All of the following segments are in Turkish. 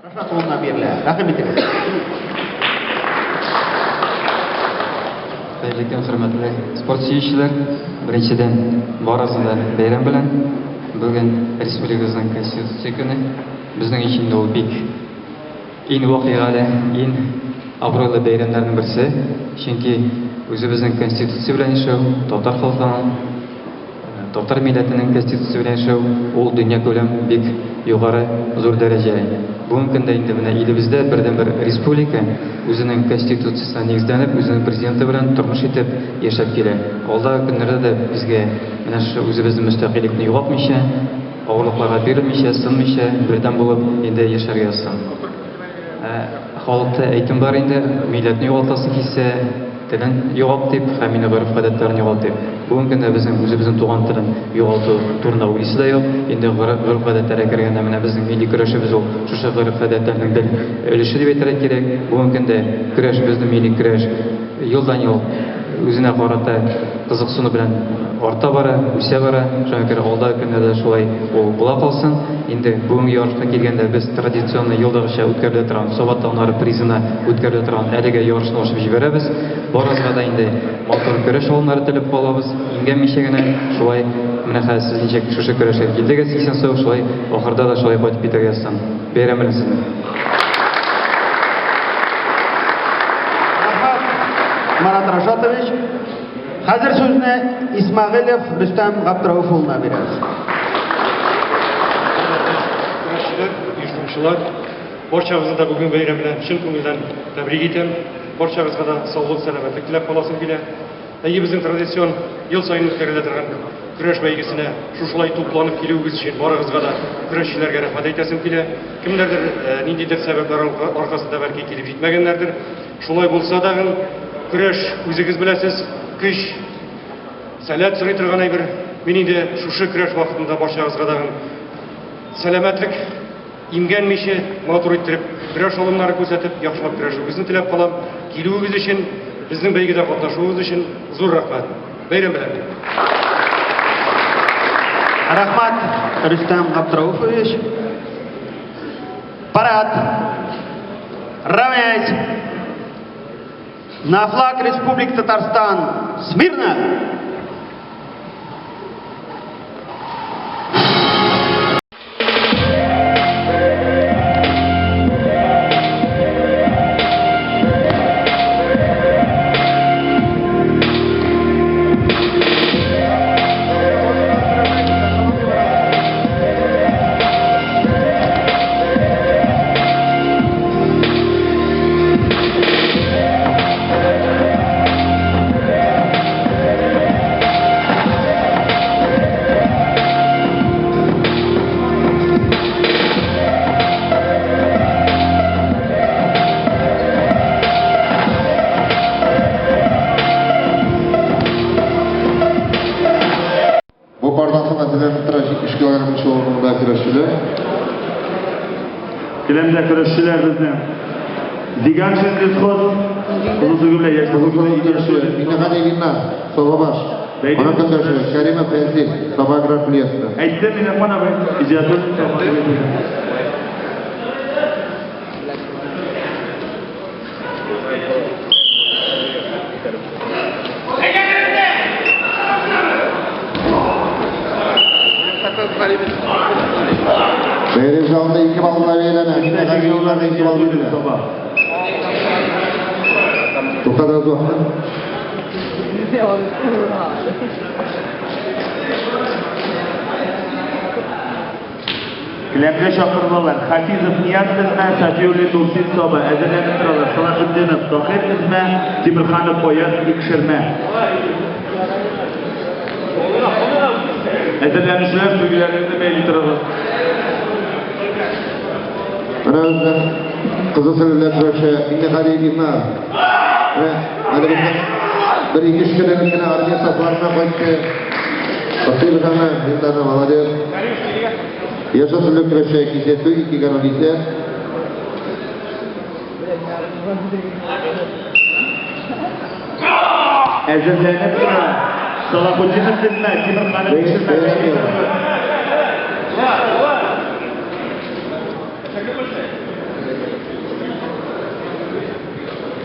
Rafat Olma Birle. Rahmet ederiz. Xayrli hurmatli sport suyuvchilar, birinchidan borasida bayram bilan bugun respublikamizning konstitutsiya kuni bizning uchun u eng voqeali, eng obro'li bayramlarning birisi. Chunki o'zimizning konstitutsiya bilan shu Totar xalqining Totar millatining konstitutsiya bilan shu u dunyo ko'lam bek yuqori zo'r daraja. Bugungi kunda endi mana elimizda birdan bir respublika o'zining konstitutsiyasiga negizlanib, o'zining prezidenti bilan turmush etib yashab keladi. Oldingi kunlarda bizga mana shu o'zimizning mustaqillikni yo'qotmisha, og'irliqlarga berilmisha, sinmisha birdan bo'lib endi yasharga yozsin. Xalqda aytgan bor endi millatni yo'qotasi kelsa tilin yo'q deb, hamini urf-odatlarni yo'q deb. Bugungi kunda bizning o'zimizning tug'an tilin yo'qotuv turna o'yisida yo'q. Endi urf-odatlarga kirganda mana bizning milliy kurashimiz u shu urf-odatlarning bir ulushi deb aytalik kerak. Bugungi kunda kurash bizning milliy kurash yildan yil o'zina qarata qiziqsini bilan orta bora, o'sa bora, shunga ko'ra oldingi kunlarda shulay bo'la qolsin. Endi bugungi yorishga kelganda biz traditsion yo'ldag'icha o'tkazilib turgan Sobatlar prizini o'tkazilib turgan haliga yorishni ochib jiberamiz. Borazg'ada endi motor kurash o'yinlari tilib qolamiz. Inganmishagina shulay mana sizga shu kurashga keldiga 80 so'q shulay oxirida da shulay qo'yib bitirgansan. Beraman sizni. Marat Rashatovich. Hazır sözüne İsmailov Rüstem G'abdirauvov'una veririz. Kurashchilar, uyushtiruvchilar, barchamizni da bugun bayram bilan chin ko'ngildan tabrik etaman. Barchamizga da sog'lik, salomatlik tilab qolasin keladi. Nega bizning traditsion yil sayin o'tkazilib turgan kurash baygisini shulay to'planib keluvimiz uchun barig'izga da kurashchilarga rahmat aytasim keladi. Kimlardir nimadir sabablar orqasida balki kelib yetmaganlardir. Shulay bo'lsa da kurash o'zingiz bilasiz, qish salat so'ray turgan bir mening de shu kurash vaqtida barchangizga da salomatlik imganmishi motor ettirib kurash olimlari ko'rsatib yaxshilab kurashingizni tilab qolaman. Keluvingiz uchun, bizning baygida qatnashuvingiz uchun zo'r rahmat. Bayram bilan. Rahmat Rüstem G'abdirovovich. Parad. Равняйсь. На флаг Республики Татарстан. Смирно! Kilemde kurashchilar bizni Diganshingiz xod Ulug'beklar Yashbo'g'ini yetakchi Inaqadegina Sobabash Ona qandashi Karima Pensi Sabagrat Pliyasda aytdim men mana bu ijozat Bayram zalında 2 balla verilene İnaqadegi yollarda 2 balla verilene To'xtadingiz vaqtni Kilemde şakırmalar Hafizov Niyaz bizme Safiyuli Nursin Soba Ezilenib turalar Salahuddinov Tohir bizme Timirxonov Boyaz Ikshirma Ezilenişler suyularında meyli turalar Mana o'zi Qizilsillar kurashi Inaqadegina va mana bir ikki ishchilarnikini armiya saflarini qo'yibdi. Qasibxona bizlarni молодец. Yaşasınlar kurashi kizeti 2 kanalisi. Ezilenib turalar Salahuddinov bizme Timirxonov Ikshirma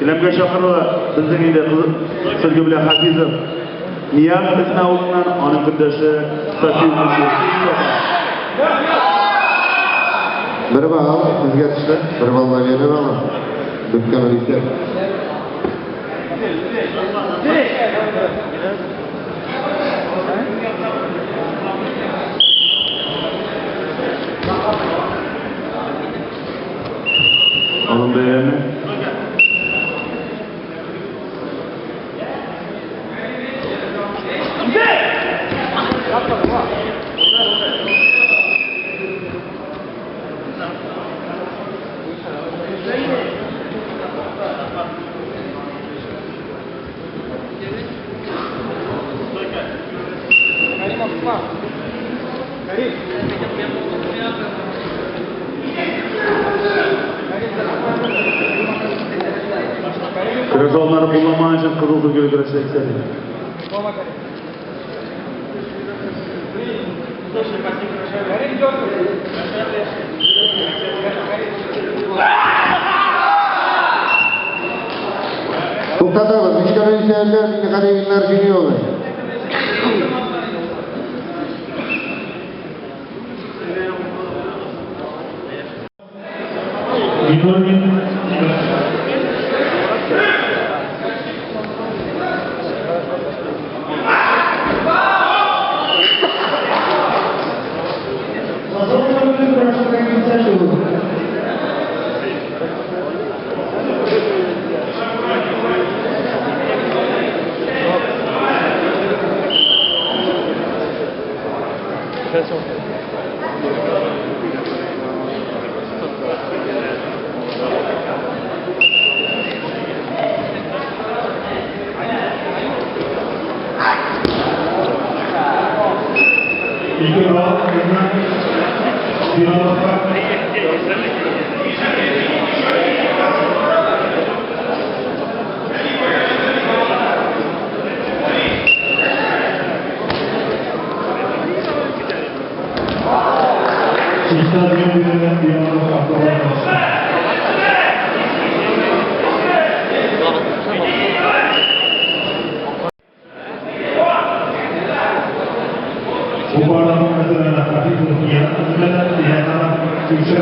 Kilemge şakırlı bizden indi sizge bilen Hafizov Niyaz Ismail'dan onun kırdaşı Safiy Musayev. Bir bağlı, özgertişler, bir bağlı verir ama. Dükkan öyleyse. Alın değerli. Kırıcıları kullanmak için kızıl düzgün güreşmek istedim. To'xtatamiz. Ishga ishlayotganlar, menga qarayinglar, jini yo'q. Bu bağlamda mesela Hafizov Niyaz Ismail'dan Türkçe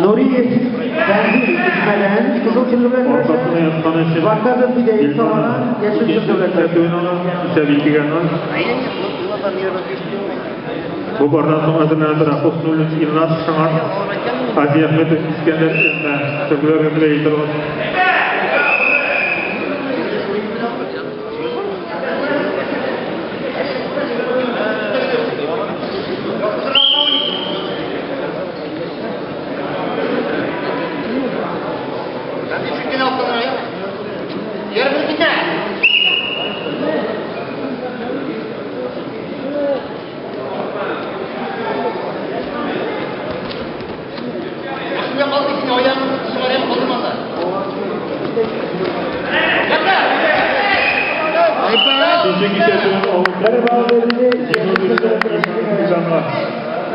Nuri Benzi İsmail'in kızıl çılgınlar Ortasına yatkan için Vakada bir de tamamen yaşlı çılgınlar. Bu bardan sonra hazırlanan Apostolus İlnas Şahan Hacı Ahmet İskender İzme Çöpüler Götüre Yitirmez.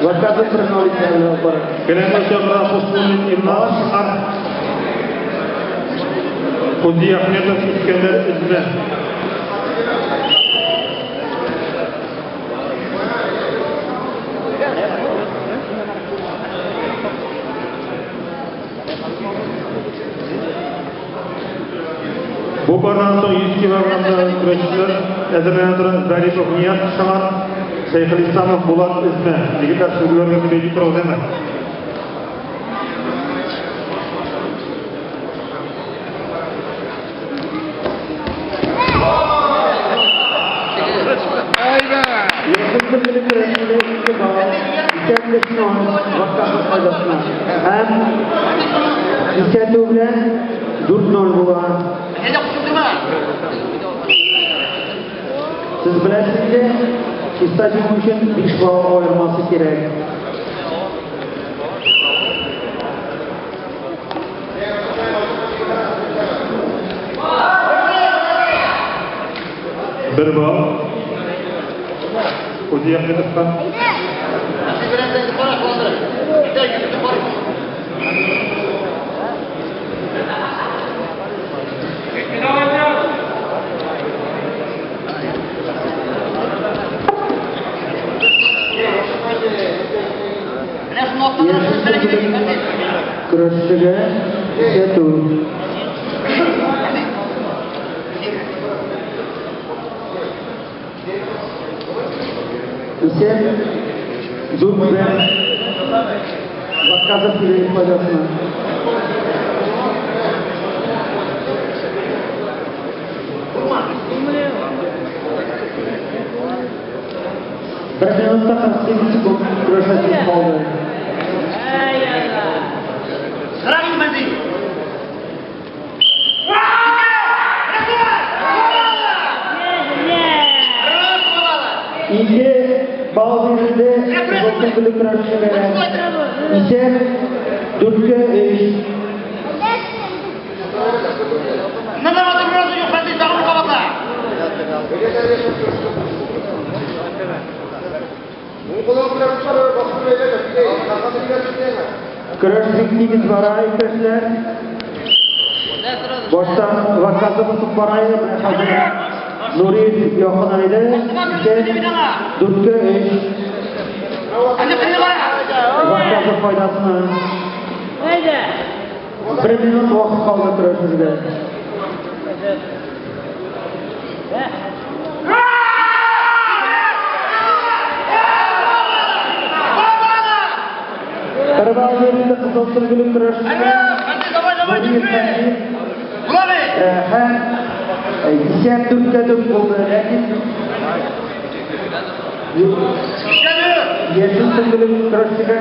Vakada prenolitler var. Kelime Şabra Apostolus İlnas Şahan Hacı Ahmet İskender İzme. Bu bardan sonra 100 kilogramda güreşçiler Edirne'de Zarif Niyaz Şahan Şeyhülislamov Bulat İzme. Ligler Çöpüler Götüre Yitirmez. Yakın bir süreçte ilk bağ, kendisine vakada faydasına. Hem İskender bilen 4-0 bulan. Siz bilesiniz ki İstadyum için bir bağ ayırması gerek. Bir bağ. Hacı Ahmet İskender. Kurashchiga Isetu. Iset zo'r bilan vaqtga kerak foydasini. Bir minutda 48 sekund kurashchi qoldi. İki bazılarında uzaklıklı kurashchilar ise Turkiya Kurashchilik baray arkadaşlar. Boshdan vaqtga o'tib boraydi. Hozir Nuriyev yoqinaydi. Turkiya vaqtga foydasini. Bir minut vaqt qoldi kurashchiga. Karabağlarında kızıltırgılı kurashchiga hem İsyan Türkiye'de oldu. Yeşil tırgılı kurashchiga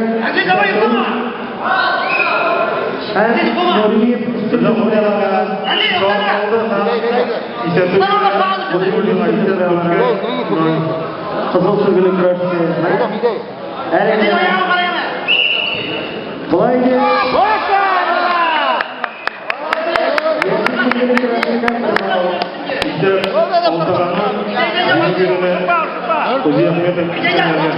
hem Nuriyev üstünde oynayan kızıltırgılı kurashchi. Kolaydı. İşte Oltaran'ın gününe Kuzi Ahmet'in günlerine.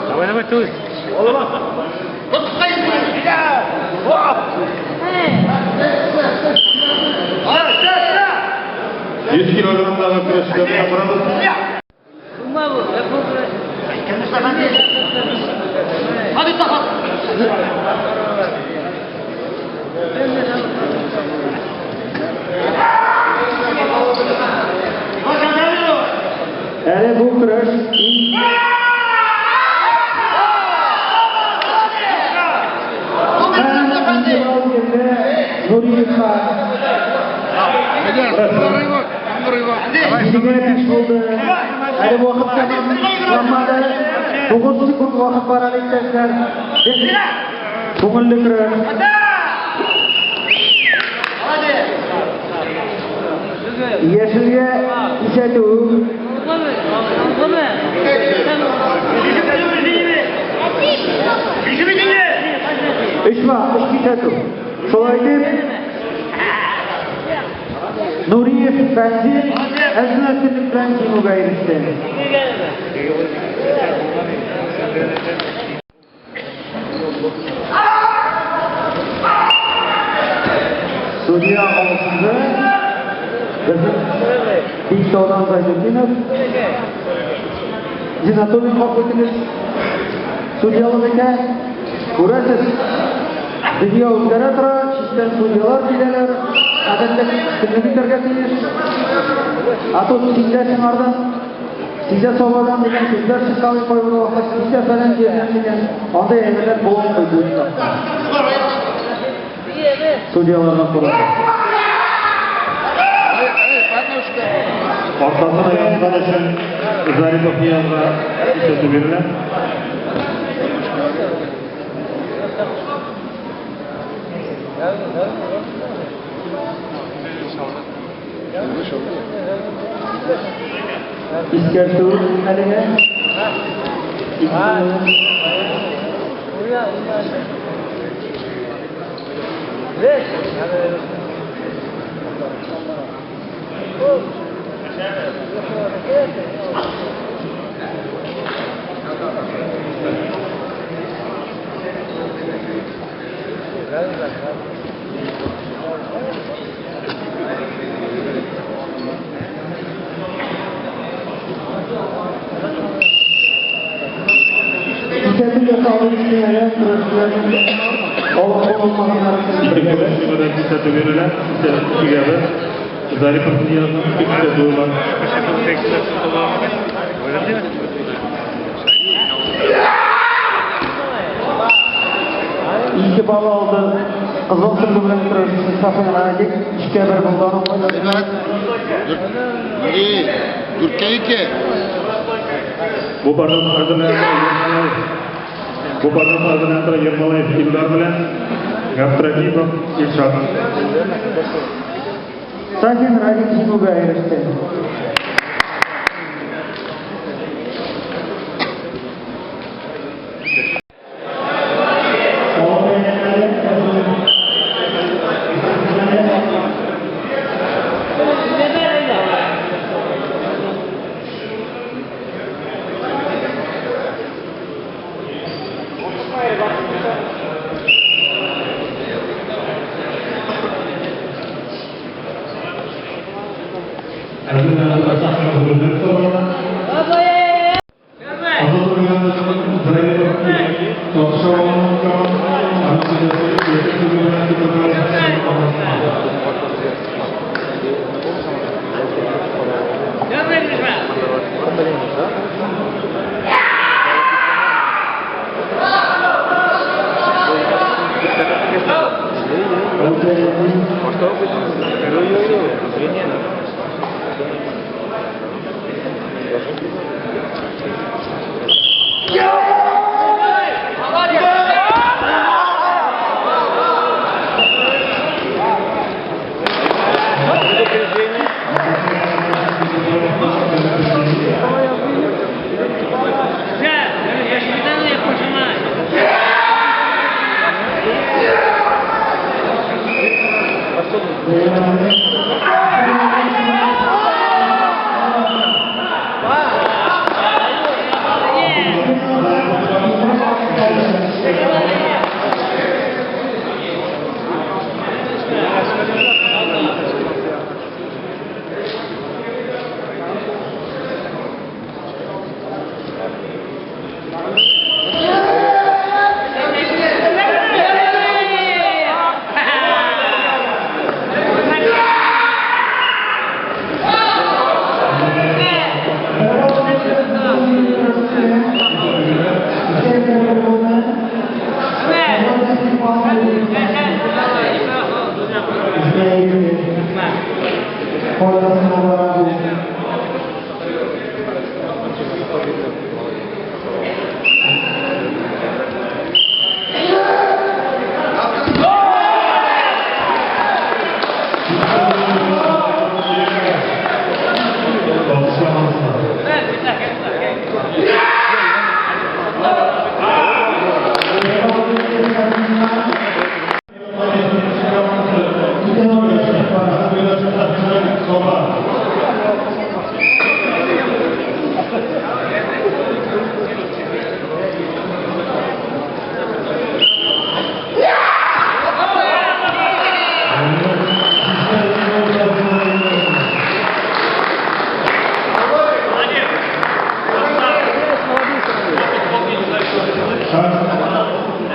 Давай, туз. 100 kilogramdagi kurashchilarni gapiramiz. Yani bu kurash Nuriyev Yigirma besh bo'ldi. Hali vaqt tamomlanmadi. 9 sekund vaqt bor arkadaşlar. Ko'ngilli kurash. Yeşilga Isetu. Ishma, Isetu. Şolay deb Nuriyev Fazil Azizlik bilan jangga erishdi. Suriya olsunda Viktordan Zaydudinov Zinatoviy Qo'qotimiz Suriyalikka ko'rasiz. Dünya o'zgara turadi, ishdan suriyalar keladilar. Adatda kimnikilarga telish. Ato sizlar shunlardan sizlar savodan degan sizlar chiqarib qo'yib vaqt sizlar bilan kelgan onda evalar bo'lmaydi. Suriyalarga ko'radi. Ortasına yandan eşen Zaripov Niyaz'a işleti verilen. İskertur Ali'ye Tingere kurashchilarning olib İki kurashchilar ko'rsatib beriladi. Ikkiga Zaripov Niyozning ikkita duolar. İki bal aldı. Kızıl sırgı bilen kurashchi Safin Radik 2-1 bo'lgan o'yinda. İyi. Türkiye 2. Bu pardan hazırlanan Yermalayev Ilgar bilan Gaptragipov Ilshod. Safin Radik jing'uga erishdi.